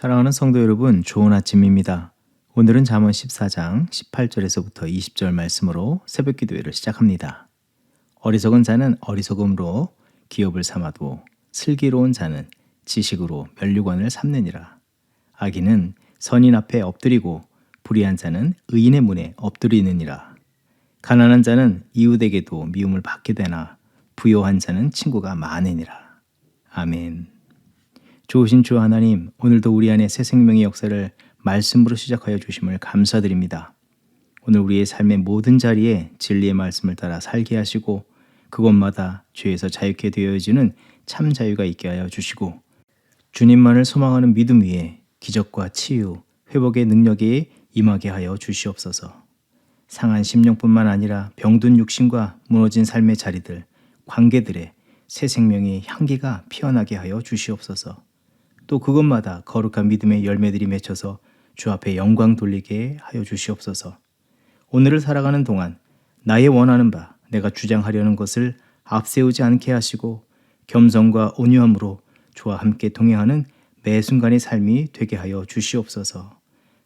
사랑하는 성도 여러분, 좋은 아침입니다. 오늘은 잠언 14장 18절에서부터 20절 말씀으로 새벽 기도회를 시작합니다. 어리석은 자는 어리석음으로 기업을 삼아도 슬기로운 자는 지식으로 면류관을 삼느니라. 악인은 선인 앞에 엎드리고 불의한 자는 의인의 문에 엎드리느니라. 가난한 자는 이웃에게도 미움을 받게 되나 부요한 자는 친구가 많으니라. 아멘. 좋으신 주 하나님, 오늘도 우리 안에 새 생명의 역사를 말씀으로 시작하여 주심을 감사드립니다. 오늘 우리의 삶의 모든 자리에 진리의 말씀을 따라 살게 하시고 그곳마다 죄에서 자유케 되어지는 참 자유가 있게 하여 주시고 주님만을 소망하는 믿음 위에 기적과 치유, 회복의 능력이 임하게 하여 주시옵소서. 상한 심령뿐만 아니라 병든 육신과 무너진 삶의 자리들, 관계들의 새 생명의 향기가 피어나게 하여 주시옵소서. 또 그것마다 거룩한 믿음의 열매들이 맺혀서 주 앞에 영광 돌리게 하여 주시옵소서. 오늘을 살아가는 동안 나의 원하는 바, 내가 주장하려는 것을 앞세우지 않게 하시고 겸손과 온유함으로 주와 함께 동행하는 매 순간의 삶이 되게 하여 주시옵소서.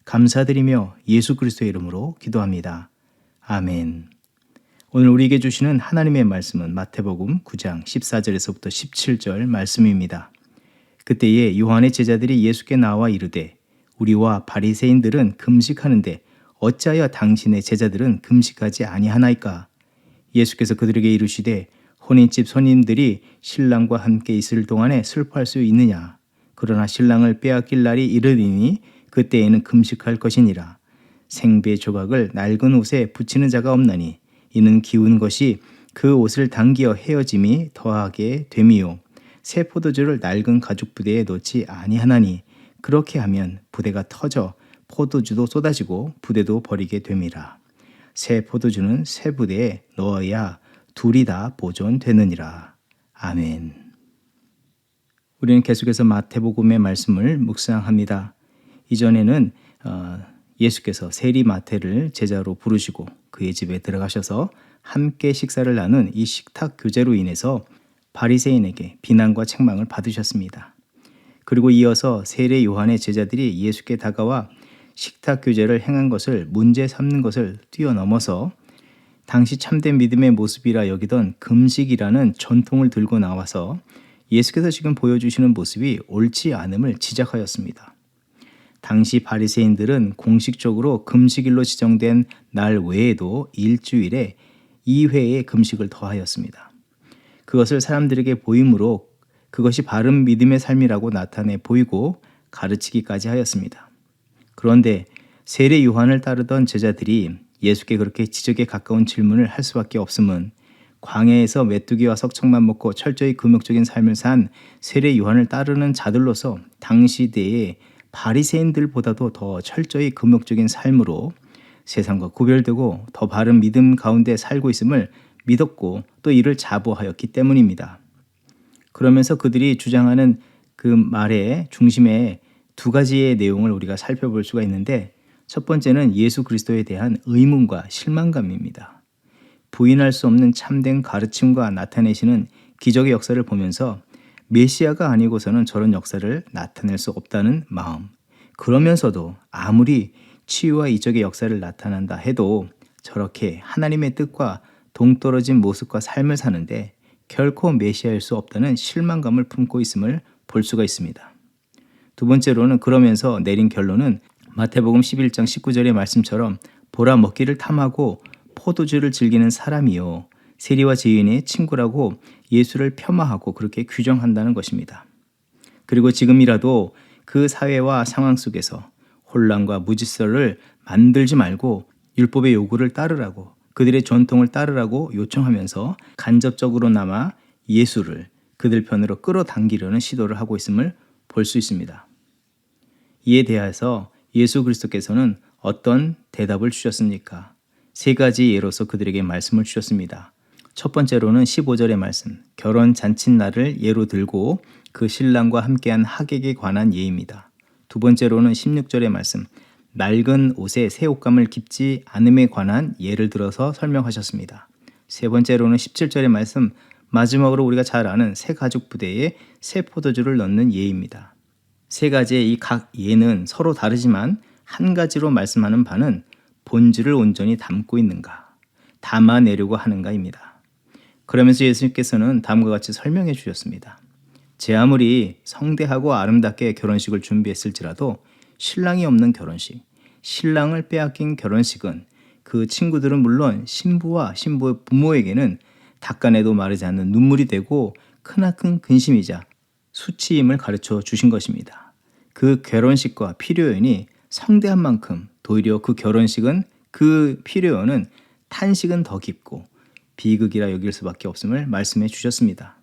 감사드리며 예수 그리스도의 이름으로 기도합니다. 아멘. 오늘 우리에게 주시는 하나님의 말씀은 마태복음 9장 14절에서부터 17절 말씀입니다. 그때에 요한의 제자들이 예수께 나와 이르되 우리와 바리새인들은 금식하는데 어찌하여 당신의 제자들은 금식하지 아니하나이까? 예수께서 그들에게 이르시되 혼인집 손님들이 신랑과 함께 있을 동안에 슬퍼할 수 있느냐? 그러나 신랑을 빼앗길 날이 이르리니 그때에는 금식할 것이니라. 생배 조각을 낡은 옷에 붙이는 자가 없나니 이는 기운 것이 그 옷을 당기어 헤어짐이 더하게 됨이요. 새 포도주를 낡은 가죽 부대에 넣지 아니하나니 그렇게 하면 부대가 터져 포도주도 쏟아지고 부대도 버리게 됨이라. 새 포도주는 새 부대에 넣어야 둘이 다 보존되느니라. 아멘. 우리는 계속해서 마태복음의 말씀을 묵상합니다. 이전에는 예수께서 세리 마태를 제자로 부르시고 그의 집에 들어가셔서 함께 식사를 나눈 이 식탁 교제로 인해서 바리새인에게 비난과 책망을 받으셨습니다. 그리고 이어서 세례 요한의 제자들이 예수께 다가와 식탁 교제를 행한 것을 문제 삼는 것을 뛰어넘어서 당시 참된 믿음의 모습이라 여기던 금식이라는 전통을 들고 나와서 예수께서 지금 보여주시는 모습이 옳지 않음을 지적하였습니다. 당시 바리새인들은 공식적으로 금식일로 지정된 날 외에도 일주일에 2회의 금식을 더하였습니다. 그것을 사람들에게 보임으로 그것이 바른 믿음의 삶이라고 나타내 보이고 가르치기까지 하였습니다. 그런데 세례 요한을 따르던 제자들이 예수께 그렇게 지적에 가까운 질문을 할 수밖에 없음은 광야에서 메뚜기와 석청만 먹고 철저히 금욕적인 삶을 산 세례 요한을 따르는 자들로서 당시 때의 바리새인들보다도 더 철저히 금욕적인 삶으로 세상과 구별되고 더 바른 믿음 가운데 살고 있음을 믿었고 또 이를 자부하였기 때문입니다. 그러면서 그들이 주장하는 그 말의 중심에 두 가지의 내용을 우리가 살펴볼 수가 있는데 첫 번째는 예수 그리스도에 대한 의문과 실망감입니다. 부인할 수 없는 참된 가르침과 나타내시는 기적의 역사를 보면서 메시아가 아니고서는 저런 역사를 나타낼 수 없다는 마음, 그러면서도 아무리 치유와 이적의 역사를 나타난다 해도 저렇게 하나님의 뜻과 동떨어진 모습과 삶을 사는데 결코 메시아일 수 없다는 실망감을 품고 있음을 볼 수가 있습니다. 두 번째로는 그러면서 내린 결론은 마태복음 11장 19절의 말씀처럼 보라 먹기를 탐하고 포도주를 즐기는 사람이요 세리와 죄인의 친구라고 예수를 폄하하고 그렇게 규정한다는 것입니다. 그리고 지금이라도 그 사회와 상황 속에서 혼란과 무질서를 만들지 말고 율법의 요구를 따르라고 그들의 전통을 따르라고 요청하면서 간접적으로나마 예수를 그들 편으로 끌어당기려는 시도를 하고 있음을 볼 수 있습니다. 이에 대해서 예수 그리스도께서는 어떤 대답을 주셨습니까? 세 가지 예로서 그들에게 말씀을 주셨습니다. 첫 번째로는 15절의 말씀, 결혼 잔칫날을 예로 들고 그 신랑과 함께한 하객에 관한 예입니다. 두 번째로는 16절의 말씀, 낡은 옷에 새 옷감을 깁지 않음에 관한 예를 들어서 설명하셨습니다. 세 번째로는 17절의 말씀, 마지막으로 우리가 잘 아는 새 가죽 부대에 새 포도주를 넣는 예입니다. 세 가지의 이 각 예는 서로 다르지만 한 가지로 말씀하는 바는 본질을 온전히 담고 있는가, 담아내려고 하는가입니다. 그러면서 예수님께서는 다음과 같이 설명해 주셨습니다. 제 아무리 성대하고 아름답게 결혼식을 준비했을지라도 신랑이 없는 결혼식, 신랑을 빼앗긴 결혼식은 그 친구들은 물론 신부와 신부의 부모에게는 닦아내도 마르지 않는 눈물이 되고 크나큰 근심이자 수치임을 가르쳐 주신 것입니다. 그 결혼식과 필요연이 성대한 만큼 도리어 그 결혼식은 그 필요연은 탄식은 더 깊고 비극이라 여길 수밖에 없음을 말씀해 주셨습니다.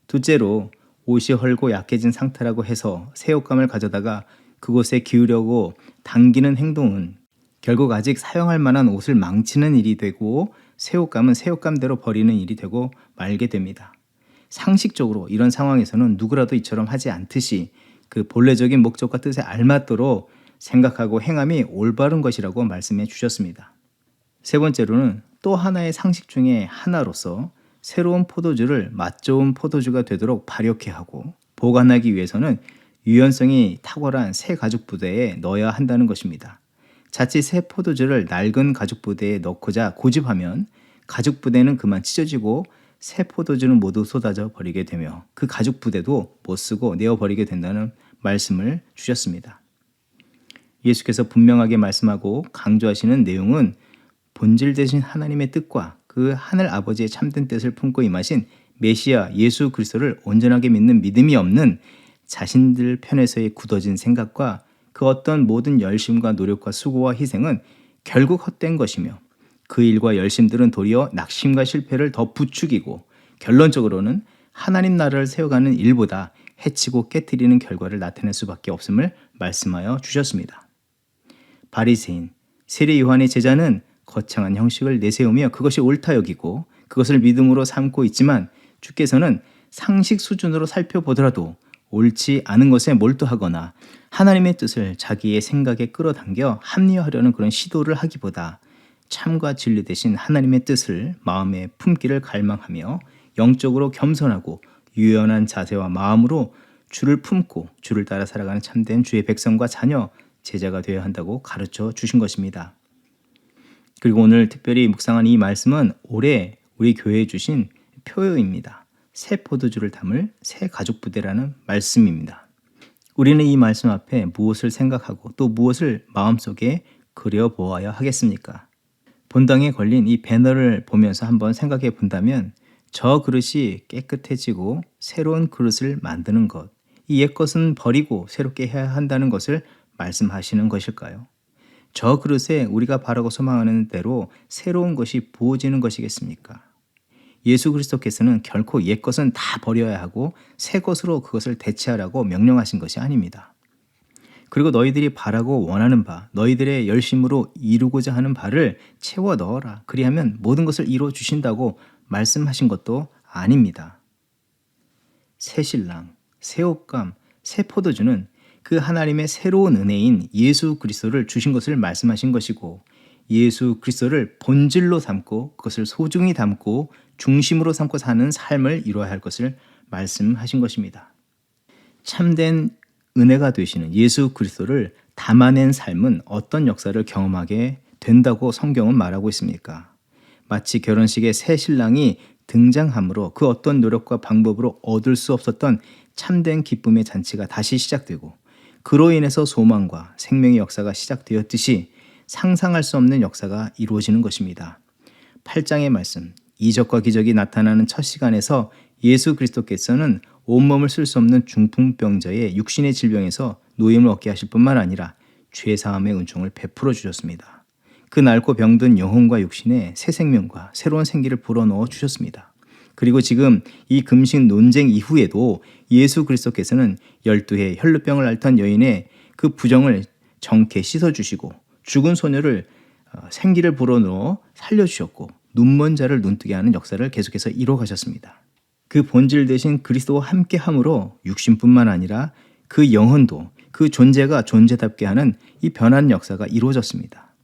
둘째로 옷이 헐고 약해진 상태라고 해서 새 옷감을 가져다가 그곳에 기우려고 당기는 행동은 결국 아직 사용할 만한 옷을 망치는 일이 되고 새 옷감은 새 옷감대로 버리는 일이 되고 말게 됩니다. 상식적으로 이런 상황에서는 누구라도 이처럼 하지 않듯이 그 본래적인 목적과 뜻에 알맞도록 생각하고 행함이 올바른 것이라고 말씀해 주셨습니다. 세 번째로는 또 하나의 상식 중에 하나로서 새로운 포도주를 맛 좋은 포도주가 되도록 발효케 하고 보관하기 위해서는 유연성이 탁월한 새 가죽 부대에 넣어야 한다는 것입니다. 자칫 새 포도주를 낡은 가죽 부대에 넣고자 고집하면 가죽 부대는 그만 찢어지고 새 포도주는 모두 쏟아져 버리게 되며 그 가죽 부대도 못 쓰고 내어 버리게 된다는 말씀을 주셨습니다. 예수께서 분명하게 말씀하고 강조하시는 내용은 본질 되신 하나님의 뜻과 그 하늘 아버지의 참된 뜻을 품고 임하신 메시아 예수 그리스도를 온전하게 믿는 믿음이 없는 자신들 편에서의 굳어진 생각과 그 어떤 모든 열심과 노력과 수고와 희생은 결국 헛된 것이며 그 일과 열심들은 도리어 낙심과 실패를 더 부추기고 결론적으로는 하나님 나라를 세워가는 일보다 해치고 깨뜨리는 결과를 나타낼 수밖에 없음을 말씀하여 주셨습니다. 바리새인 세례 요한의 제자는 거창한 형식을 내세우며 그것이 옳다 여기고 그것을 믿음으로 삼고 있지만 주께서는 상식 수준으로 살펴보더라도 옳지 않은 것에 몰두하거나 하나님의 뜻을 자기의 생각에 끌어당겨 합리화하려는 그런 시도를 하기보다 참과 진리 대신 하나님의 뜻을 마음에 품기를 갈망하며 영적으로 겸손하고 유연한 자세와 마음으로 주를 품고 주를 따라 살아가는 참된 주의 백성과 자녀, 제자가 되어야 한다고 가르쳐 주신 것입니다. 그리고 오늘 특별히 묵상한 이 말씀은 올해 우리 교회에 주신 표어입니다. 새 포도주를 담을 새 가죽 부대라는 말씀입니다. 우리는 이 말씀 앞에 무엇을 생각하고 또 무엇을 마음속에 그려보아야 하겠습니까? 본당에 걸린 이 배너를 보면서 한번 생각해 본다면 저 그릇이 깨끗해지고 새로운 그릇을 만드는 것, 이 옛것은 버리고 새롭게 해야 한다는 것을 말씀하시는 것일까요? 저 그릇에 우리가 바라고 소망하는 대로 새로운 것이 부어지는 것이겠습니까? 예수 그리스도께서는 결코 옛것은 다 버려야 하고 새 것으로 그것을 대체하라고 명령하신 것이 아닙니다. 그리고 너희들이 바라고 원하는 바, 너희들의 열심으로 이루고자 하는 바를 채워 넣어라. 그리하면 모든 것을 이루어 주신다고 말씀하신 것도 아닙니다. 새 신랑, 새 옷감, 새 포도주는 그 하나님의 새로운 은혜인 예수 그리스도를 주신 것을 말씀하신 것이고 예수 그리스도를 본질로 삼고 그것을 소중히 담고 중심으로 삼고 사는 삶을 이루어야 할 것을 말씀하신 것입니다. 참된 은혜가 되시는 예수 그리스도를 담아낸 삶은 어떤 역사를 경험하게 된다고 성경은 말하고 있습니까? 마치 결혼식에 새 신랑이 등장함으로 그 어떤 노력과 방법으로 얻을 수 없었던 참된 기쁨의 잔치가 다시 시작되고 그로 인해서 소망과 생명의 역사가 시작되었듯이 상상할 수 없는 역사가 이루어지는 것입니다. 8장의 말씀, 이적과 기적이 나타나는 첫 시간에서 예수 그리스도께서는 온몸을 쓸 수 없는 중풍병자의 육신의 질병에서 노임을 얻게 하실 뿐만 아니라 죄사함의 은총을 베풀어 주셨습니다. 그 낡고 병든 영혼과 육신에 새 생명과 새로운 생기를 불어넣어 주셨습니다. 그리고 지금 이 금식 논쟁 이후에도 예수 그리스도께서는 12해 혈루병을 앓던 여인의 그 부정을 정케 씻어주시고 죽은 소녀를 생기를 불어넣어 살려주셨고 눈먼 자를 눈뜨게 하는 역사를 계속해서 이루어가셨습니다. 그 본질 대신 그리스도와 함께함으로 육신뿐만 아니라 그 영혼도 그 존재가 존재답게 하는 이 변화는 역사가 이루어졌습니다.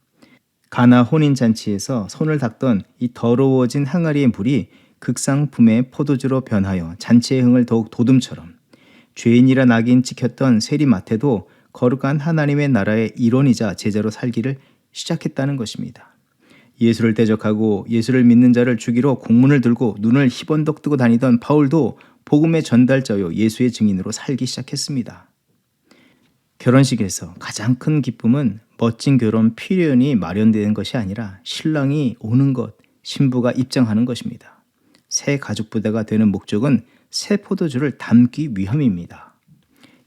가나 혼인잔치에서 손을 닦던 이 더러워진 항아리의 물이 극상품의 포도주로 변하여 잔치의 흥을 더욱 돋음처럼 죄인이라 낙인 찍혔던 세리마태도 거룩한 하나님의 나라의 일원이자 제자로 살기를 시작했다는 것입니다. 예수를 대적하고 예수를 믿는 자를 죽이러 공문을 들고 눈을 희번덕 뜨고 다니던 바울도 복음의 전달자요 예수의 증인으로 살기 시작했습니다. 결혼식에서 가장 큰 기쁨은 멋진 결혼 피련이 마련되는 것이 아니라 신랑이 오는 것, 신부가 입장하는 것입니다. 새 가족 부대가 되는 목적은 새 포도주를 담기 위함입니다.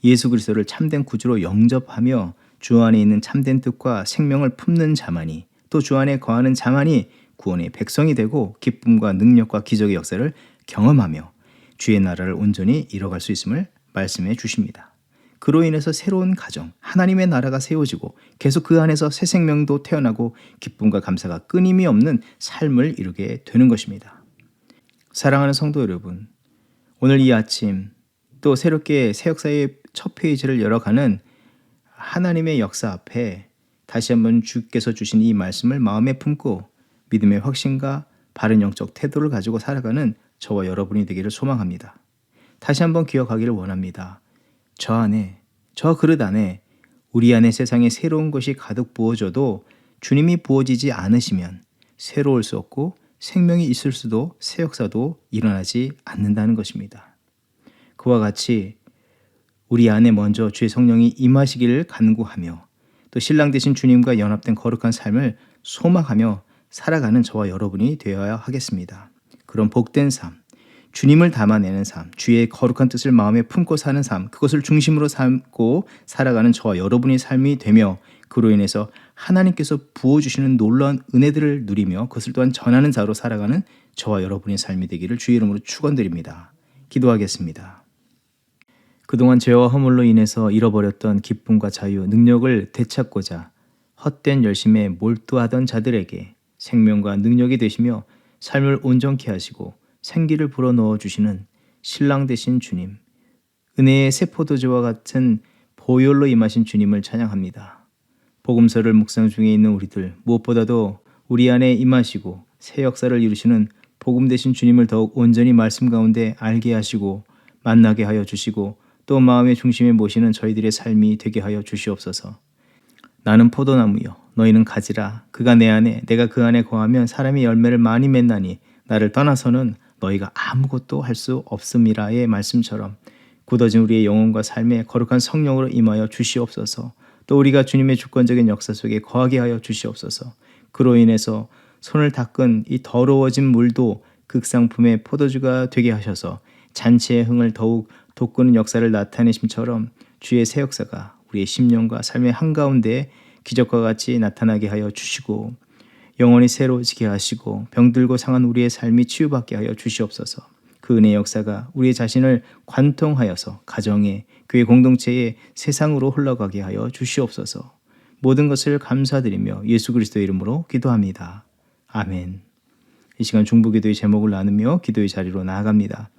예수 그리스도를 참된 구주로 영접하며 주 안에 있는 참된 뜻과 생명을 품는 자만이, 또 주 안에 거하는 자만이 구원의 백성이 되고 기쁨과 능력과 기적의 역사를 경험하며 주의 나라를 온전히 이뤄갈 수 있음을 말씀해 주십니다. 그로 인해서 새로운 가정, 하나님의 나라가 세워지고 계속 그 안에서 새 생명도 태어나고 기쁨과 감사가 끊임이 없는 삶을 이루게 되는 것입니다. 사랑하는 성도 여러분, 오늘 이 아침 또 새롭게 새 역사의 첫 페이지를 열어가는 하나님의 역사 앞에 다시 한번 주께서 주신 이 말씀을 마음에 품고 믿음의 확신과 바른 영적 태도를 가지고 살아가는 저와 여러분이 되기를 소망합니다. 다시 한번 기억하기를 원합니다. 저 안에, 저 그릇 안에, 우리 안에 세상에 새로운 것이 가득 부어져도 주님이 부어지지 않으시면 새로울 수 없고 생명이 있을 수도 새 역사도 일어나지 않는다는 것입니다. 그와 같이 우리 안에 먼저 주의 성령이 임하시기를 간구하며 또 신랑 되신 주님과 연합된 거룩한 삶을 소망하며 살아가는 저와 여러분이 되어야 하겠습니다. 그런 복된 삶, 주님을 담아내는 삶, 주의 거룩한 뜻을 마음에 품고 사는 삶, 그것을 중심으로 삼고 살아가는 저와 여러분의 삶이 되며 그로 인해서 하나님께서 부어주시는 놀라운 은혜들을 누리며 그것을 또한 전하는 자로 살아가는 저와 여러분의 삶이 되기를 주의 이름으로 축원드립니다. 기도하겠습니다. 그동안 죄와 허물로 인해서 잃어버렸던 기쁨과 자유, 능력을 되찾고자 헛된 열심에 몰두하던 자들에게 생명과 능력이 되시며 삶을 온전케 하시고 생기를 불어넣어 주시는 신랑 되신 주님, 은혜의 새 포도주와 같은 보혈로 임하신 주님을 찬양합니다. 복음서를 묵상 중에 있는 우리들, 무엇보다도 우리 안에 임하시고 새 역사를 이루시는 복음 되신 주님을 더욱 온전히 말씀 가운데 알게 하시고 만나게 하여 주시고 또 마음의 중심에 모시는 저희들의 삶이 되게 하여 주시옵소서. 나는 포도나무요 너희는 가지라. 그가 내 안에 내가 그 안에 거하면 사람이 열매를 많이 맺나니 나를 떠나서는 너희가 아무것도 할 수 없음이라의 말씀처럼 굳어진 우리의 영혼과 삶에 거룩한 성령으로 임하여 주시옵소서. 또 우리가 주님의 주권적인 역사 속에 거하게 하여 주시옵소서. 그로 인해서 손을 닦은 이 더러워진 물도 극상품의 포도주가 되게 하셔서 잔치의 흥을 더욱 돋구는 역사를 나타내심처럼 주의 새 역사가 우리의 심령과 삶의 한가운데 기적과 같이 나타나게 하여 주시고 영원히 새로워지게 하시고 병들고 상한 우리의 삶이 치유받게 하여 주시옵소서. 그 은혜의 역사가 우리의 자신을 관통하여서 가정에, 교회 공동체에, 세상으로 흘러가게 하여 주시옵소서. 모든 것을 감사드리며 예수 그리스도의 이름으로 기도합니다. 아멘. 이 시간 중보기도의 제목을 나누며 기도의 자리로 나아갑니다.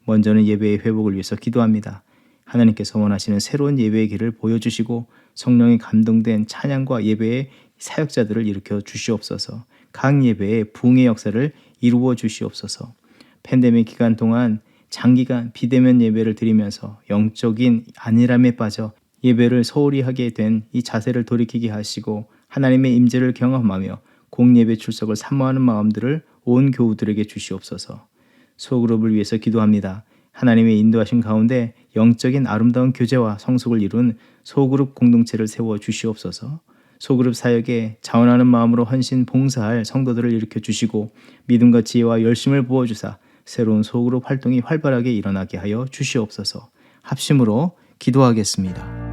먼저는 예배의 회복을 위해서 기도합니다. 하나님께서 원하시는 새로운 예배의 길을 보여주시고 성령이 감동된 찬양과 예배의 사역자들을 일으켜 주시옵소서. 각 예배의 부흥의 역사를 이루어 주시옵소서. 팬데믹 기간 동안 장기간 비대면 예배를 드리면서 영적인 안일함에 빠져 예배를 소홀히 하게 된 이 자세를 돌이키게 하시고 하나님의 임재를 경험하며 공예배 출석을 사모하는 마음들을 온 교우들에게 주시옵소서. 소그룹을 위해서 기도합니다. 하나님의 인도하신 가운데 영적인 아름다운 교제와 성숙을 이룬 소그룹 공동체를 세워 주시옵소서. 소그룹 사역에 자원하는 마음으로 헌신 봉사할 성도들을 일으켜 주시고 믿음과 지혜와 열심을 부어주사 새로운 소그룹 활동이 활발하게 일어나게 하여 주시옵소서. 합심으로 기도하겠습니다.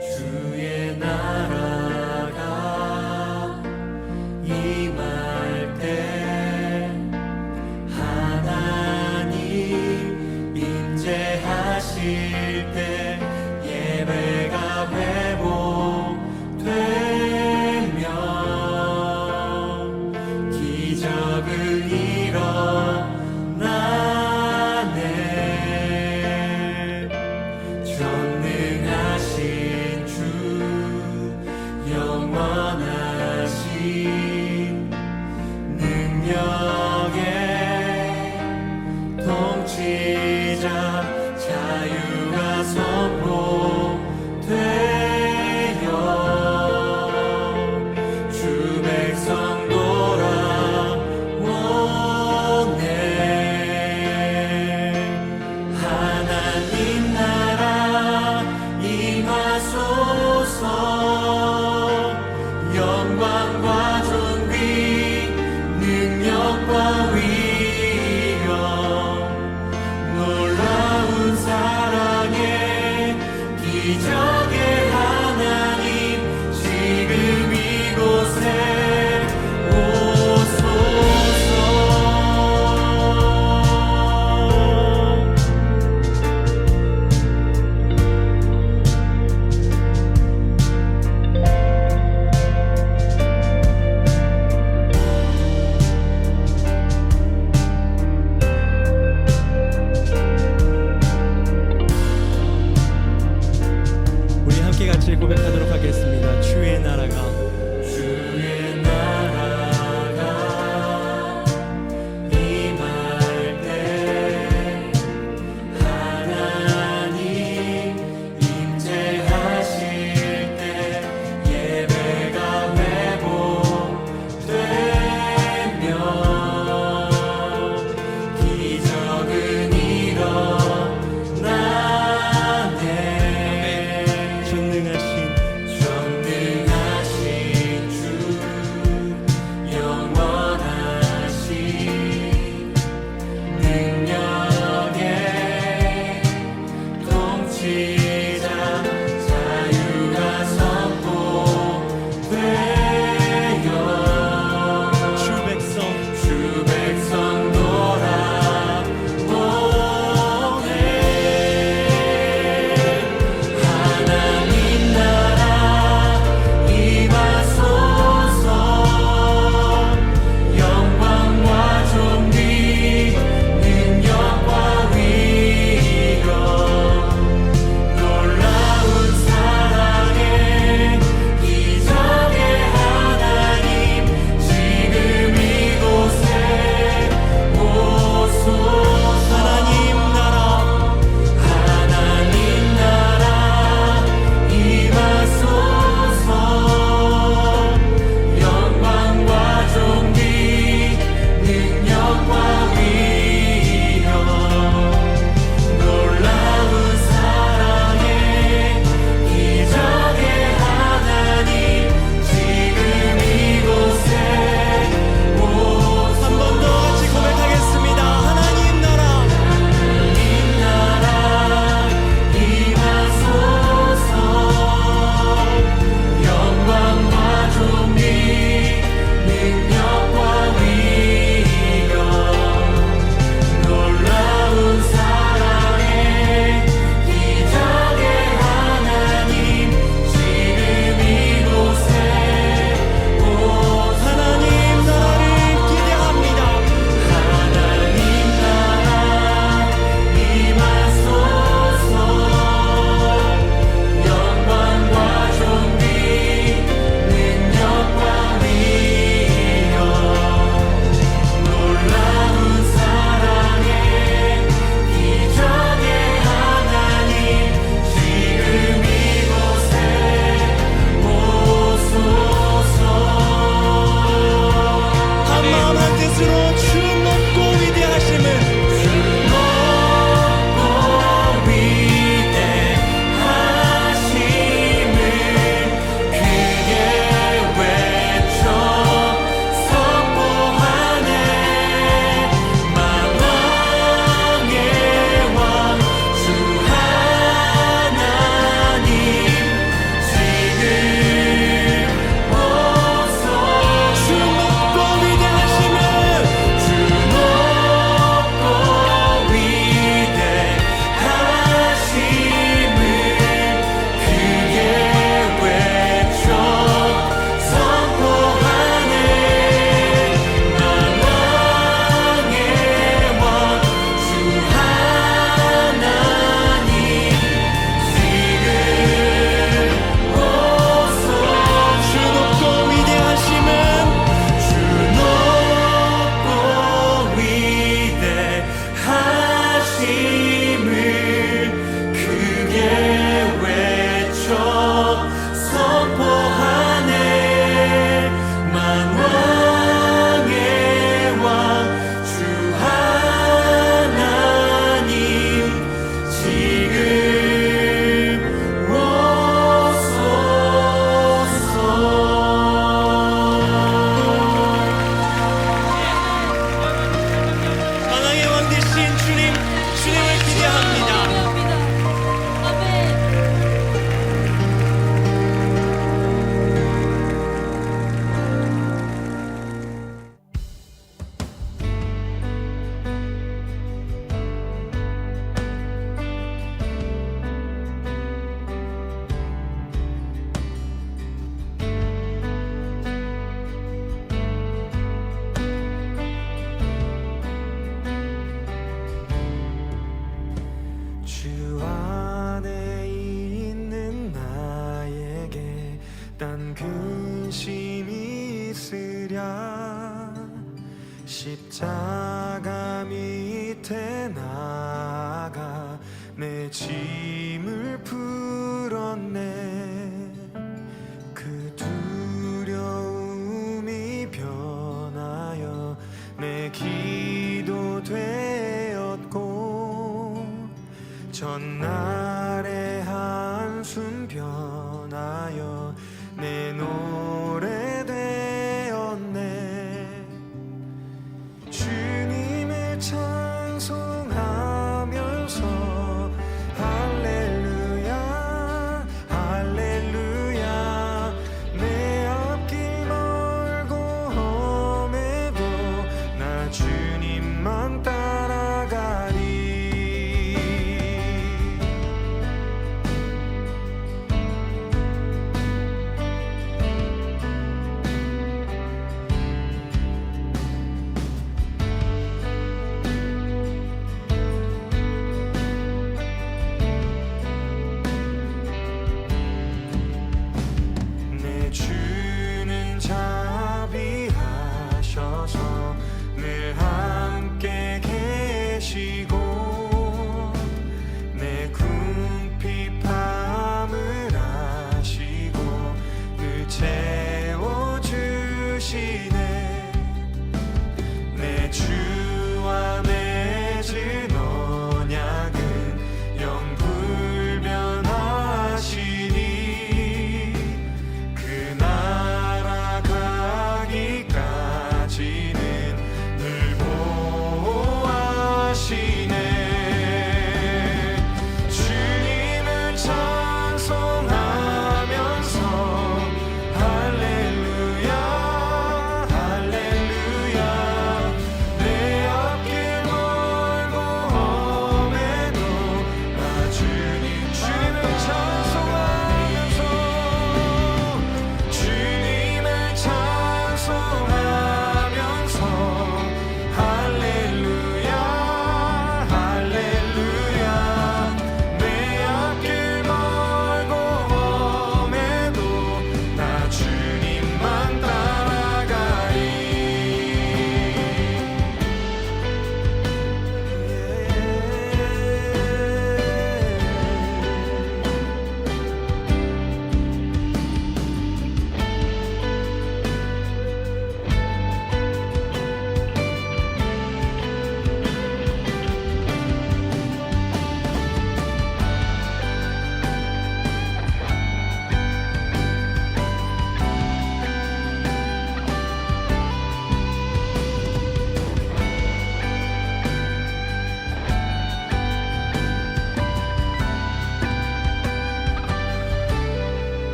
주의 나라가 기적은 일어나네. 전능하신 주, 영원하신 능력의 통치자, 자유가 선포되어 주 백성 돌아오네. 십자가 밑에 나가 내 짐을 풀었네. 그 두려움이 변하여 내 기도 되었고 전날